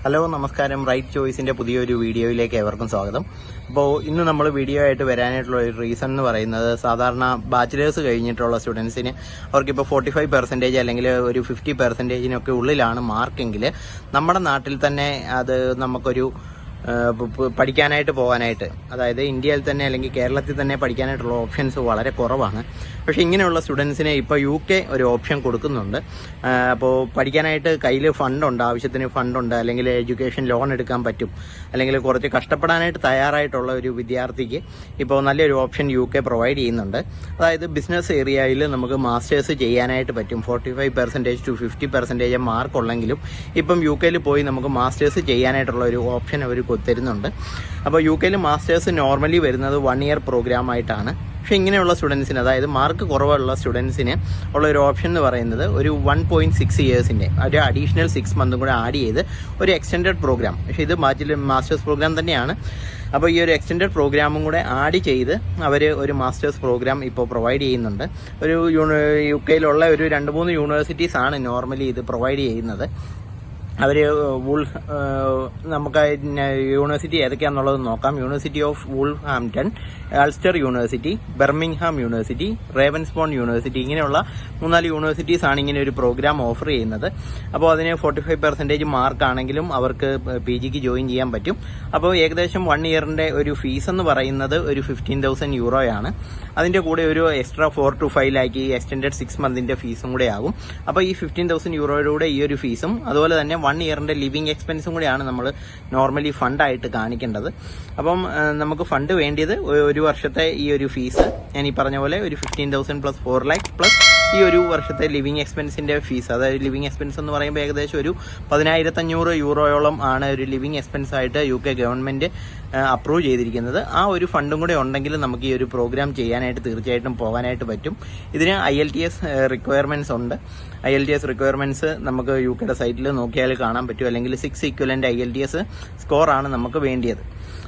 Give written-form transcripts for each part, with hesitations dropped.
Hello നമസ്കാരം. Right ചോയ്സിന്റെ പുതിയൊരു വീഡിയോയിലേക്ക് ഏവർക്കും സ്വാഗതം. അപ്പോൾ ഇന്ന് നമ്മൾ വീഡിയോ ആയിട്ട് വരാനായിട്ടുള്ള ഒരു റീസൺ എന്ന് പറയുന്നത്, സാധാരണ ബാച്ചിലേഴ്സ് കഴിഞ്ഞിട്ടുള്ള സ്റ്റുഡൻസിന് അവർക്കിപ്പോൾ 45% അല്ലെങ്കിൽ ഒരു 50% ഉള്ളിലാണ് മാർക്കെങ്കിൽ നമ്മുടെ നാട്ടിൽ തന്നെ അത് നമുക്കൊരു പഠിക്കാനായിട്ട് പോകാനായിട്ട്, അതായത് ഇന്ത്യയിൽ തന്നെ അല്ലെങ്കിൽ കേരളത്തിൽ തന്നെ പഠിക്കാനായിട്ടുള്ള ഓപ്ഷൻസ് വളരെ കുറവാണ്. പക്ഷേ ഇങ്ങനെയുള്ള സ്റ്റുഡൻസിന് ഇപ്പോൾ UK ഒരു ഓപ്ഷൻ കൊടുക്കുന്നുണ്ട്. അപ്പോൾ പഠിക്കാനായിട്ട് കയ്യിൽ ഫണ്ടുണ്ട്, ആവശ്യത്തിന് ഫണ്ടുണ്ട്, അല്ലെങ്കിൽ എഡ്യൂക്കേഷൻ ലോൺ എടുക്കാൻ പറ്റും, അല്ലെങ്കിൽ കുറച്ച് കഷ്ടപ്പെടാനായിട്ട് തയ്യാറായിട്ടുള്ള ഒരു വിദ്യാർത്ഥിക്ക് ഇപ്പോൾ നല്ലൊരു ഓപ്ഷൻ UK പ്രൊവൈഡ് ചെയ്യുന്നുണ്ട്. അതായത് ബിസിനസ് ഏരിയയിൽ നമുക്ക് മാസ്റ്റേഴ്സ് ചെയ്യാനായിട്ട് പറ്റും. 45% to 50% മാർക്ക് ഉള്ളെങ്കിലും ഇപ്പം UK പോയി നമുക്ക് മാസ്റ്റേഴ്സ് ചെയ്യാനായിട്ടുള്ള ഒരു ഓപ്ഷൻ അവർ തരുന്നുണ്ട്. അപ്പോൾ UK മാസ്റ്റേഴ്സ് നോർമലി വരുന്നത് 1 year പ്രോഗ്രാം ആയിട്ടാണ്. പക്ഷേ ഇങ്ങനെയുള്ള സ്റ്റുഡൻസിന്, അതായത് മാർക്ക് കുറവുള്ള സ്റ്റുഡൻസിന് ഉള്ള ഒരു ഓപ്ഷൻ എന്ന് പറയുന്നത് ഒരു 1.6 ഇയേഴ്സിൻ്റെ ഒരു അഡീഷണൽ 6 months കൂടെ ആഡ് ചെയ്ത് ഒരു എക്സ്റ്റെൻഡഡ് പ്രോഗ്രാം, പക്ഷേ ഇത് മാസ്റ്റേഴ്സ് പ്രോഗ്രാം തന്നെയാണ്. അപ്പോൾ ഈ ഒരു എക്സ്റ്റെൻഡഡ് പ്രോഗ്രാമും കൂടെ ആഡ് ചെയ്ത് അവർ ഒരു മാസ്റ്റേഴ്സ് പ്രോഗ്രാം ഇപ്പോൾ പ്രൊവൈഡ് ചെയ്യുന്നുണ്ട്. ഒരു UK ഒരു 2-3 യൂണിവേഴ്സിറ്റീസ് ആണ് നോർമലി ഇത് പ്രൊവൈഡ് ചെയ്യുന്നത്. അവർ നമുക്ക് യൂണിവേഴ്സിറ്റി ഏതൊക്കെയാണെന്നുള്ളത് നോക്കാം. University of Wolverhampton, Ulster university, Birmingham university, Ravensbourne university, ഇങ്ങനെയുള്ള 3-4 യൂണിവേഴ്സിറ്റീസ് ആണ് ഇങ്ങനെ ഒരു പ്രോഗ്രാം ഓഫർ ചെയ്യുന്നത്. അപ്പോൾ അതിന് 45% മാർക്ക് ആണെങ്കിലും അവർക്ക് PGക്ക് ജോയിൻ ചെയ്യാൻ പറ്റും. അപ്പോൾ ഏകദേശം 1 yearന്റെ ഒരു ഫീസ് എന്ന് പറയുന്നത് ഒരു 15,000 യൂറോയാണ്. അതിൻ്റെ കൂടെ ഒരു എക്സ്ട്രാ 4 to 5 lakh ഈ എക്സ്റ്റെൻഡഡ് 6 months ഫീസും കൂടെ ആകും. അപ്പോൾ ഈ 15,000 യൂറോയുടെ ഈ ഒരു ഫീസും അതുപോലെ തന്നെ 1 yearന്റെ ലിവിംഗ് എക്സ്പെൻസും കൂടെയാണ് നമ്മൾ നോർമലി ഫണ്ടായിട്ട് കാണിക്കേണ്ടത്. അപ്പം നമുക്ക് ഫണ്ട് വേണ്ടിയത് ഒരു വർഷത്തെ ഈ ഒരു ഫീസ്, ഞാൻ ഈ പറഞ്ഞ പോലെ ഒരു 15,000 plus 4 lakh plus ഈ ഒരു വർഷത്തെ ലിവിംഗ് എക്സ്പെൻസിന്റെ ഫീസ്. അതായത് ലിവിംഗ് എക്സ്പെൻസ് എന്ന് പറയുമ്പോൾ ഏകദേശം ഒരു 10,500 യൂറോയോളം ആണ് ഒരു ലിവിംഗ് എക്സ്പെൻസ് ആയിട്ട് UK ഗവൺമെന്റ് അപ്രൂവ് ചെയ്തിരിക്കുന്നത്. ആ ഒരു ഫണ്ടും കൂടെ ഉണ്ടെങ്കിൽ നമുക്ക് ഈ ഒരു പ്രോഗ്രാം ചെയ്യാനായിട്ട് തീർച്ചയായിട്ടും പോകാനായിട്ട് പറ്റും. ഇതിന് IELTS റിക്വയർമെന്റ്സ് ഉണ്ട്. IELTS റിക്വയർമെന്റ്സ് നമുക്ക് UKയുടെ സൈറ്റിൽ നോക്കിയാൽ കാണാൻ പറ്റും. അല്ലെങ്കിൽ 6 equivalent IELTS സ്കോറാണ് നമുക്ക് വേണ്ടിയത്.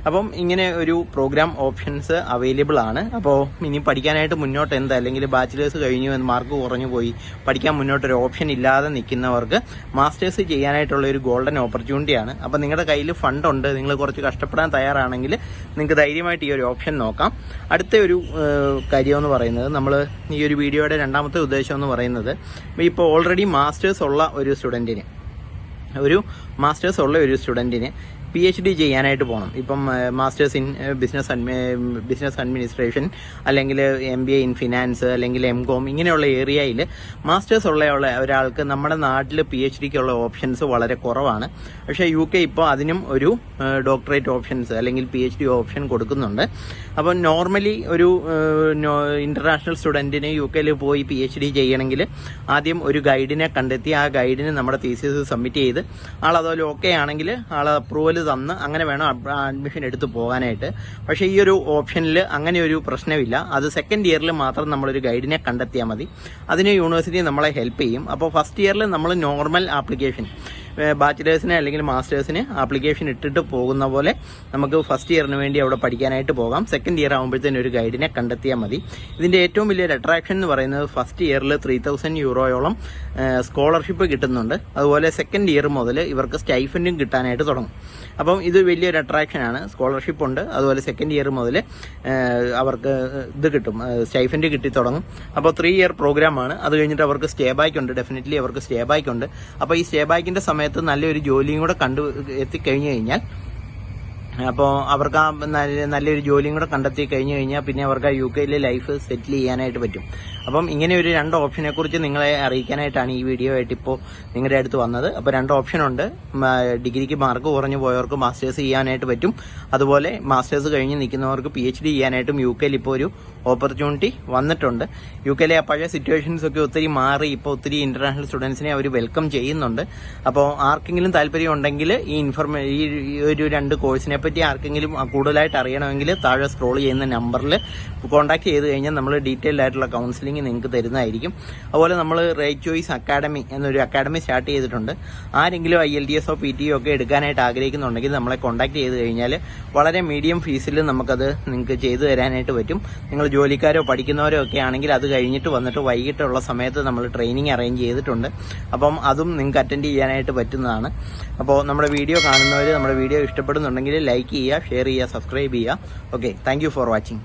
അപ്പം ഇങ്ങനെ ഒരു പ്രോഗ്രാം ഓപ്ഷൻസ് അവൈലബിൾ ആണ്. അപ്പോൾ ഇനി പഠിക്കാനായിട്ട് മുന്നോട്ട് അല്ലെങ്കിൽ ബാച്ചിലേഴ്സ് കഴിഞ്ഞു എന്ന് മാർക്ക് കുറഞ്ഞു പോയി പഠിക്കാൻ മുന്നോട്ടൊരു ഓപ്ഷൻ ഇല്ലാതെ നിൽക്കുന്നവർക്ക് മാസ്റ്റേഴ്സ് ചെയ്യാനായിട്ടുള്ള ഒരു ഗോൾഡൻ ഓപ്പർച്യൂണിറ്റിയാണ്. അപ്പോൾ നിങ്ങളുടെ കയ്യിൽ ഫണ്ടുണ്ട്, നിങ്ങൾ കുറച്ച് കഷ്ടപ്പെടാൻ തയ്യാറാണെങ്കിൽ നിങ്ങൾക്ക് ധൈര്യമായിട്ട് ഈ ഒരു ഓപ്ഷൻ നോക്കാം. അടുത്ത ഒരു കാര്യം എന്ന് പറയുന്നത്, നമ്മൾ ഈ ഒരു വീഡിയോയുടെ രണ്ടാമത്തെ ഉദ്ദേശം എന്ന് പറയുന്നത്, ഇപ്പോൾ ഓൾറെഡി മാസ്റ്റേഴ്സ് ഉള്ള ഒരു സ്റ്റുഡൻറ്റിന് PhD ചെയ്യാനായിട്ട് പോകണം. ഇപ്പം മാസ്റ്റേഴ്സ് ഇൻ ബിസിനസ് അഡ്മിനിസ്ട്രേഷൻ, അല്ലെങ്കിൽ MBA ഇൻ ഫിനാൻസ്, അല്ലെങ്കിൽ MCOM, ഇങ്ങനെയുള്ള ഏരിയയിൽ മാസ്റ്റേഴ്സ് ഉള്ള ഒരാൾക്ക് നമ്മുടെ നാട്ടിൽ PhDക്കുള്ള ഓപ്ഷൻസ് വളരെ കുറവാണ്. പക്ഷേ UK ഇപ്പോൾ അതിനും ഒരു ഡോക്ടറേറ്റ് ഓപ്ഷൻസ് അല്ലെങ്കിൽ PhD ഓപ്ഷൻ കൊടുക്കുന്നുണ്ട്. അപ്പം നോർമലി ഒരു ഇന്റർനാഷണൽ സ്റ്റുഡൻറ്റിന് UK പോയി PhD ചെയ്യണമെങ്കിൽ ആദ്യം ഒരു ഗൈഡിനെ കണ്ടെത്തി ആ ഗൈഡിന് നമ്മുടെ തീസിസ് സബ്മിറ്റ് ചെയ്ത് ആളതുപോലെ ഓക്കെ ആണെങ്കിൽ ആൾ അപ്രൂവൽ തന്ന് അങ്ങനെ വേണം അഡ്മിഷൻ എടുത്ത് പോകാനായിട്ട്. പക്ഷേ ഈ ഒരു ഓപ്ഷനിൽ അങ്ങനെ ഒരു പ്രശ്നമില്ല. അത് സെക്കൻഡ് ഇയറിൽ മാത്രം നമ്മളൊരു ഗൈഡിനെ കണ്ടെത്തിയാൽ മതി. അതിന് യൂണിവേഴ്സിറ്റി നമ്മളെ ഹെൽപ്പ് ചെയ്യും. അപ്പോൾ ഫസ്റ്റ് ഇയറിൽ നമ്മൾ നോർമൽ ആപ്ലിക്കേഷൻ, ബാച്ചിലേഴ്സിന് അല്ലെങ്കിൽ മാസ്റ്റേഴ്സിന് ആപ്ലിക്കേഷൻ ഇട്ടിട്ട് പോകുന്ന പോലെ നമുക്ക് ഫസ്റ്റ് ഇയറിന് വേണ്ടി അവിടെ പഠിക്കാനായിട്ട് പോകാം. സെക്കൻഡ് ഇയർ ആകുമ്പോഴത്തേനും ഒരു ഗൈഡിനെ കണ്ടെത്തിയാൽ മതി. ഇതിൻ്റെ ഏറ്റവും വലിയൊരു അട്രാക്ഷൻ എന്ന് പറയുന്നത്, ഫസ്റ്റ് ഇയറിൽ 3,000 യൂറോയോളം സ്കോളർഷിപ്പ് കിട്ടുന്നുണ്ട്. അതുപോലെ സെക്കൻഡ് ഇയർ മുതൽ ഇവർക്ക് സ്റ്റൈഫൻഡും കിട്ടാനായിട്ട് തുടങ്ങും. അപ്പം ഇത് വലിയൊരു അട്രാക്ഷനാണ്. സ്കോളർഷിപ്പ് ഉണ്ട്, അതുപോലെ സെക്കൻഡ് ഇയർ മുതൽ അവർക്ക് ഇത് കിട്ടും, സ്റ്റൈഫൻഡ് കിട്ടി തുടങ്ങും. അപ്പോൾ 3 year പ്രോഗ്രാമാണ്. അത് കഴിഞ്ഞിട്ട് അവർക്ക് സ്റ്റേ ബാക്ക് ഉണ്ട്, ഡെഫിനറ്റ്ലി അവർക്ക് സ്റ്റേ ബാക്ക് ഉണ്ട്. അപ്പോൾ ഈ സ്റ്റേ ബാക്കിന്റെ സമയത്ത് നല്ലൊരു ജോലിയും കൂടെ എത്തിക്കഴിഞ്ഞു കഴിഞ്ഞാൽ, അപ്പോൾ അവർക്ക് ആ നല്ലൊരു ജോലിയും കൂടെ കണ്ടെത്തി കഴിഞ്ഞു കഴിഞ്ഞാൽ പിന്നെ അവർക്ക് ആ UK ലൈഫ് സെറ്റിൽ ചെയ്യാനായിട്ട് പറ്റും. അപ്പം ഇങ്ങനെ ഒരു 2 ഓപ്ഷനെ കുറിച്ച് നിങ്ങളെ അറിയിക്കാനായിട്ടാണ് ഈ വീഡിയോ ആയിട്ട് ഇപ്പോൾ നിങ്ങളുടെ അടുത്ത് വന്നത്. അപ്പോൾ 2 ഓപ്ഷനുണ്ട്. ഡിഗ്രിക്ക് മാർക്ക് കുറഞ്ഞു പോയവർക്ക് മാസ്റ്റേഴ്സ് ചെയ്യാനായിട്ട് പറ്റും. അതുപോലെ മാസ്റ്റേഴ്സ് കഴിഞ്ഞ് നിൽക്കുന്നവർക്ക് PhD ചെയ്യാനായിട്ടും UK ഇപ്പോൾ ഒരു ഓപ്പർച്യൂണിറ്റി വന്നിട്ടുണ്ട്. UK ആ പഴയ സിറ്റുവേഷൻസ് ഒക്കെ ഒത്തിരി മാറി. ഇപ്പോൾ ഒത്തിരി ഇന്റർനാഷണൽ സ്റ്റുഡൻസിനെ അവർ വെൽക്കം ചെയ്യുന്നുണ്ട്. അപ്പോൾ ആർക്കെങ്കിലും താല്പര്യം ഉണ്ടെങ്കിൽ ഈ ഒരു 2 കോഴ്സിനെ പറ്റി ആർക്കെങ്കിലും കൂടുതലായിട്ട് അറിയണമെങ്കിൽ താഴെ സ്ക്രോൾ ചെയ്യുന്ന നമ്പറിൽ കോൺടാക്ട് ചെയ്ത് കഴിഞ്ഞാൽ നമ്മൾ ഡീറ്റെയിൽഡ് ആയിട്ടുള്ള കൗൺസിലിംഗ് നിങ്ങൾക്ക് തരുന്നതായിരിക്കും. അതുപോലെ നമ്മൾ റൈറ്റ് ചോയ്സ് അക്കാഡമി എന്നൊരു അക്കാഡമി സ്റ്റാർട്ട് ചെയ്തിട്ടുണ്ട്. ആരെങ്കിലും IELTS PTO ഒക്കെ എടുക്കാനായിട്ട് ആഗ്രഹിക്കുന്നുണ്ടെങ്കിൽ നമ്മളെ കോൺടാക്ട് ചെയ്ത് കഴിഞ്ഞാൽ വളരെ മീഡിയം ഫീസിൽ നമുക്കത് നിങ്ങൾക്ക് ചെയ്തു തരാനായിട്ട് പറ്റും. നിങ്ങൾ ജോലിക്കാരോ പഠിക്കുന്നവരോ ഒക്കെ ആണെങ്കിൽ അത് കഴിഞ്ഞിട്ട് വന്നിട്ട് വൈകിട്ടുള്ള സമയത്ത് നമ്മൾ ട്രെയിനിങ് അറേഞ്ച് ചെയ്തിട്ടുണ്ട്. അപ്പം അതും നിങ്ങൾക്ക് അറ്റൻഡ് ചെയ്യാനായിട്ട് പറ്റുന്നതാണ്. അപ്പോൾ നമ്മുടെ വീഡിയോ കാണുന്നവർ നമ്മുടെ വീഡിയോ ഇഷ്ടപ്പെടുന്നുണ്ടെങ്കിൽ ലൈക്ക് ചെയ്യുക, ഷെയർ ചെയ്യുക, സബ്സ്ക്രൈബ് ചെയ്യുക. Okay, thank you for watching.